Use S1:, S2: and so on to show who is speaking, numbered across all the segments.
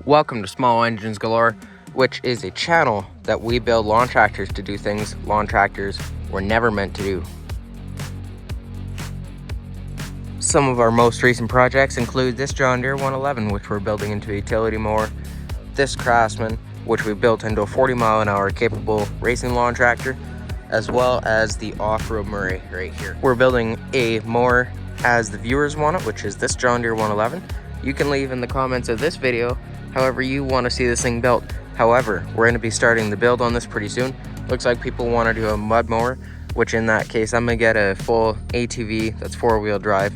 S1: Welcome to Small Engines Galore, which is a channel that we build lawn tractors to do things lawn tractors were never meant to do. Some of our most recent projects include this John Deere 111, which we're building into a utility mower, this Craftsman, which we built into a 40-mile-an-hour capable racing lawn tractor, as well as the off-road Murray right here. We're building a mower as the viewers want it, which is this John Deere 111. You can leave in the comments of this video however you want to see this thing built. However, we're going to be starting the build on this pretty soon. Looks like people want to do a mud mower, which in that case I'm going to get a full ATV that's four-wheel drive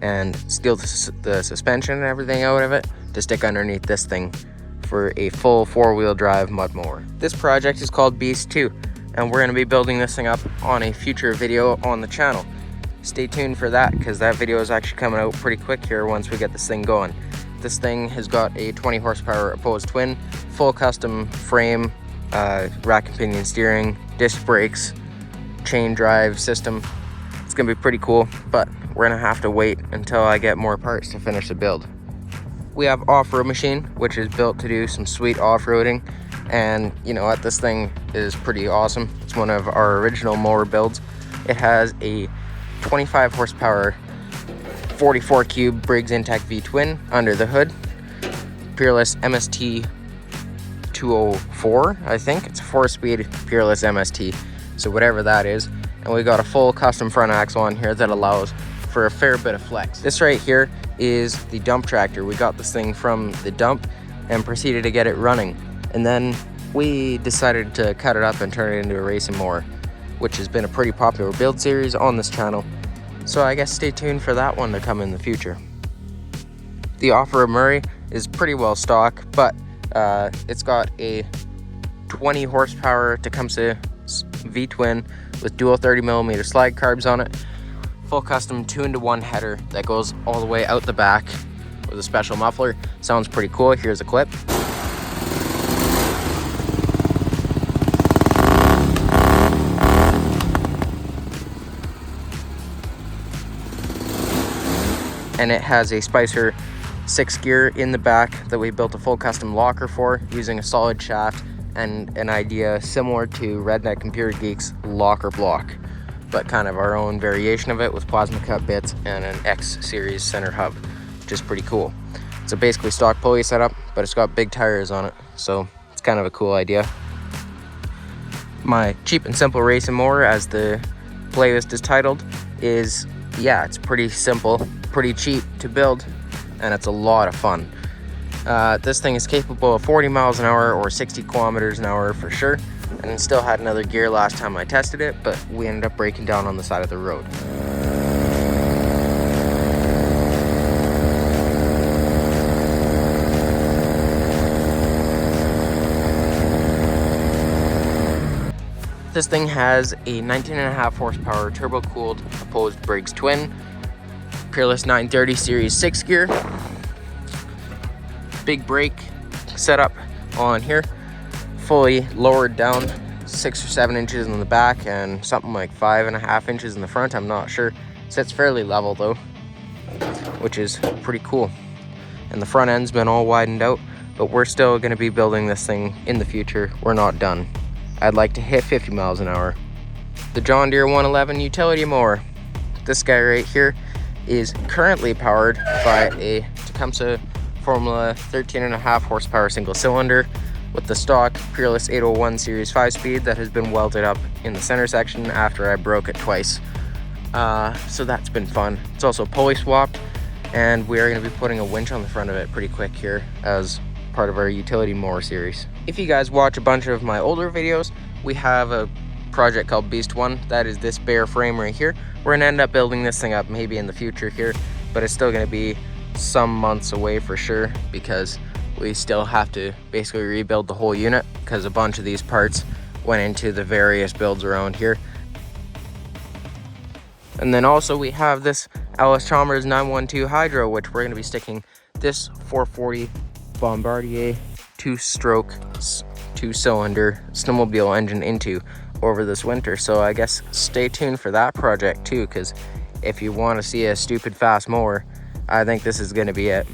S1: and steal the suspension and everything out of it to stick underneath this thing for a full four-wheel drive mud mower. This project is called Beast 2, and we're going to be building this thing up on a future video on the channel. Stay tuned for that, because that video is actually coming out pretty quick here once we get this thing going. This thing has got a 20 horsepower opposed twin, full custom frame, rack and pinion steering, disc brakes, chain drive system. It's gonna be pretty cool, but we're gonna have to wait until I get more parts to finish the build. We have off-road machine, which is built to do some sweet off-roading, and you know what, this thing is pretty awesome. It's one of our original mower builds. It has a 25 horsepower 44 cube Briggs Intech V twin under the hood, Peerless MST 204, I think it's a 4-speed Peerless MST, so whatever that is. And we got a full custom front axle on here that allows for a fair bit of flex. This right here is the dump tractor. We got this thing from the dump and proceeded to get it running, and then we decided to cut it up and turn it into a racing mower, which has been a pretty popular build series on this channel. So I guess stay tuned for that one to come in the future. The off-road Murray is pretty well stock, but it's got a 20 horsepower Tecumseh V-twin with dual 30mm slide carbs on it, full custom 2-into-1 header that goes all the way out the back with a special muffler. Sounds pretty cool. Here's a clip. And it has a Spicer 6 gear in the back that we built a full custom locker for using a solid shaft and an idea similar to Redneck Computer Geek's locker block, but kind of our own variation of it with plasma cut bits and an X series center hub, which is pretty cool. It's a basically stock pulley setup, but it's got big tires on it, so it's kind of a cool idea. My cheap and simple racing mower, as the playlist is titled, is, yeah, it's pretty simple, pretty cheap to build, and it's a lot of fun. This thing is capable of 40 miles an hour or 60 kilometers an hour for sure, and it still had another gear last time I tested it, but we ended up breaking down on the side of the road. This thing has a 19.5 horsepower turbo-cooled opposed Briggs twin, Peerless 930 Series 6 gear, big brake setup on here, fully lowered down 6 or 7 inches in the back and something like 5.5 inches in the front, I'm not sure. Sits fairly level though, which is pretty cool. And the front end's been all widened out, but we're still going to be building this thing in the future. We're not done. I'd like to hit 50 miles an hour. The John Deere 111 utility mower. This guy right here is currently powered by a Tecumseh Formula 13.5 horsepower single cylinder with the stock Peerless 801 Series 5-speed that has been welded up in the center section after I broke it twice. So that's been fun. It's also pulley swapped, and we are going to be putting a winch on the front of it pretty quick here as part of our utility mower series. If you guys watch a bunch of my older videos, we have a project called Beast 1. That is this bare frame right here. We're gonna end up building this thing up maybe in the future here, but it's still gonna be some months away for sure, because we still have to basically rebuild the whole unit because a bunch of these parts went into the various builds around here. And then also we have this Alice Chalmers 912 Hydro, which we're gonna be sticking this 440 Bombardier 2-stroke 2-cylinder snowmobile engine into over this winter. So I guess stay tuned for that project too, because if you want to see a stupid fast mower, I think this is going to be it.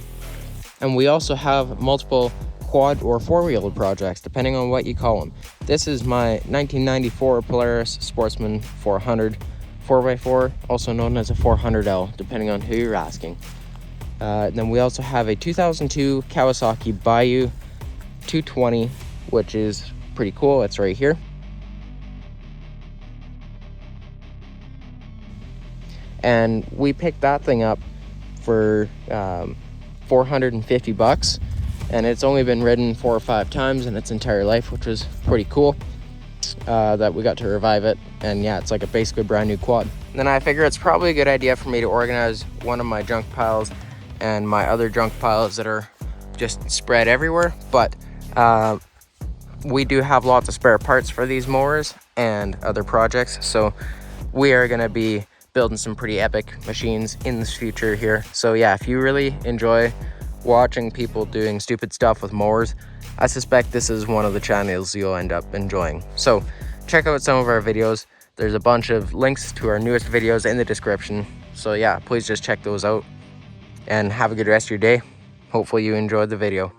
S1: And we also have multiple quad or four-wheeled projects, depending on what you call them. This is my 1994 Polaris Sportsman 400 4x4, also known as a 400L, depending on who you're asking. Then we also have a 2002 Kawasaki Bayou 220, which is pretty cool. It's right here. And we picked that thing up for $450, and it's only been ridden 4 or 5 times in its entire life, which was pretty cool that we got to revive it. And yeah, it's like a basically brand new quad. And then I figure it's probably a good idea for me to organize one of my junk piles and my other junk piles that are just spread everywhere. But we do have lots of spare parts for these mowers and other projects, so we are going to be building some pretty epic machines in this future here. So yeah, if you really enjoy watching people doing stupid stuff with mowers, I suspect this is one of the channels you'll end up enjoying. So check out some of our videos. There's a bunch of links to our newest videos in the description. So yeah, please just check those out and have a good rest of your day. Hopefully you enjoyed the video.